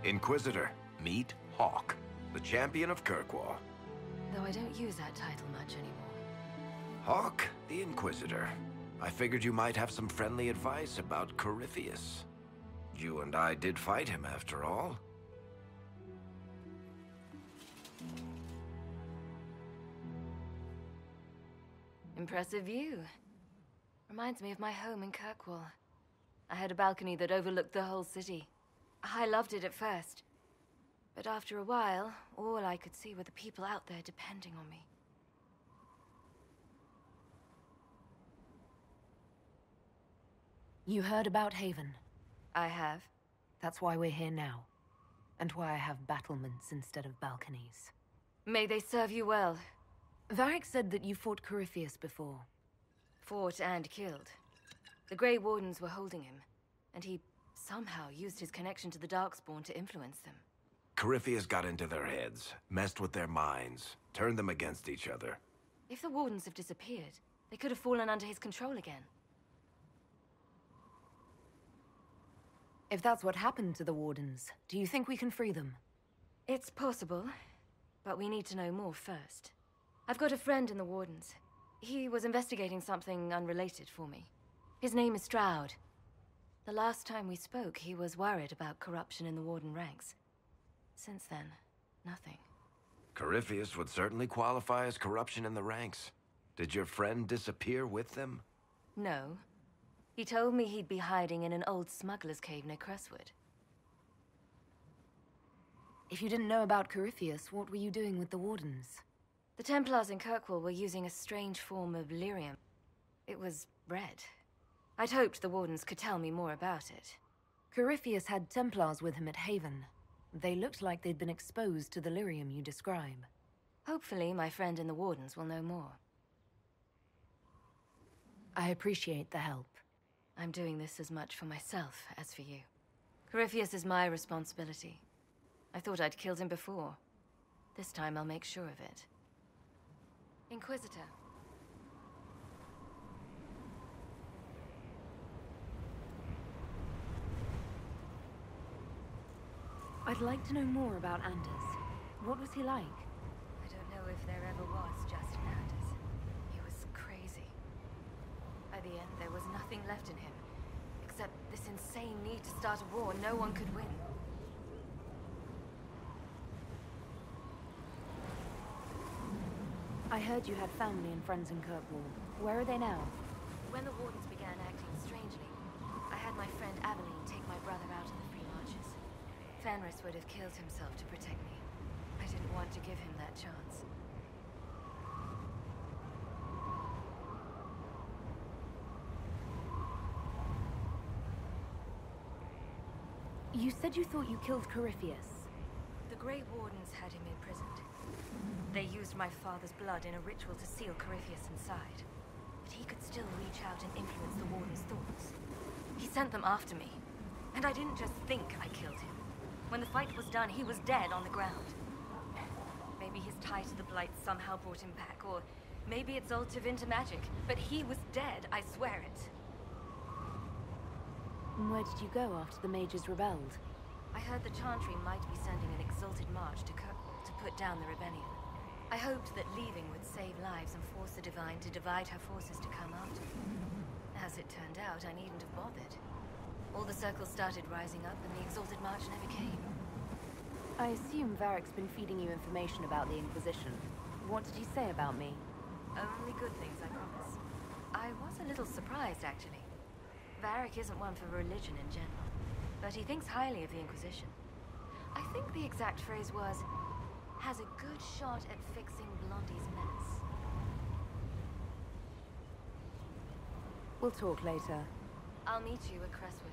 Inquisitor, meet Hawke, the champion of Kirkwall. Though I don't use that title much anymore. Hawke, the Inquisitor. I figured you might have some friendly advice about Corypheus. You and I did fight him, after all. Impressive view. Reminds me of my home in Kirkwall. I had a balcony that overlooked the whole city. I loved it at first. But after a while, all I could see were the people out there depending on me. You heard about Haven? I have. That's why we're here now. And why I have battlements instead of balconies. May they serve you well. Varric said that you fought Corypheus before. Fought and killed. The Grey Wardens were holding him, and he somehow used his connection to the Darkspawn to influence them. Corypheus got into their heads, messed with their minds, turned them against each other. If the Wardens have disappeared, they could have fallen under his control again. If that's what happened to the Wardens, do you think we can free them? It's possible, but we need to know more first. I've got a friend in the Wardens. He was investigating something unrelated for me. His name is Stroud. The last time we spoke, he was worried about corruption in the Warden ranks. Since then, nothing. Corypheus would certainly qualify as corruption in the ranks. Did your friend disappear with them? No. He told me he'd be hiding in an old smuggler's cave near Crestwood. If you didn't know about Corypheus, what were you doing with the Wardens? The Templars in Kirkwall were using a strange form of lyrium. It was red. I'd hoped the Wardens could tell me more about it. Corypheus had Templars with him at Haven. They looked like they'd been exposed to the lyrium you describe. Hopefully, my friend in the Wardens will know more. I appreciate the help. I'm doing this as much for myself as for you. Corypheus is my responsibility. I thought I'd killed him before. This time I'll make sure of it. Inquisitor. I'd like to know more about Anders. What was he like? I don't know if there ever was just an Anders. He was crazy. By the end, there was nothing left in him, except this insane need to start a war no one could win. I heard you had family and friends in Kirkwall. Where are they now? When the Wardens began acting strangely, I had my friend Aveline take my brother out in the Free Marches. Fenris would have killed himself to protect me. I didn't want to give him that chance. You said you thought you killed Corypheus. The Grey Wardens had him imprisoned. They used my father's blood in a ritual to seal Corypheus inside. But he could still reach out and influence the Warden's thoughts. He sent them after me. And I didn't just think I killed him. When the fight was done, he was dead on the ground. Maybe his tie to the Blight somehow brought him back, or maybe it's all Tevinter magic. But he was dead, I swear it. And where did you go after the Mages rebelled? I heard the Chantry might be sending an exalted march to Kirkwall to put down the rebellion. I hoped that leaving would save lives and force the Divine to divide her forces to come after me. As it turned out, I needn't have bothered. All the circles started rising up and the exalted march never came. I assume Varric's been feeding you information about the Inquisition. What did he say about me? Only good things, I promise. I was a little surprised, actually. Varric isn't one for religion in general, but he thinks highly of the Inquisition. I think the exact phrase was, has a good shot at fixing Blondie's mess. We'll talk later. I'll meet you at Crestwood.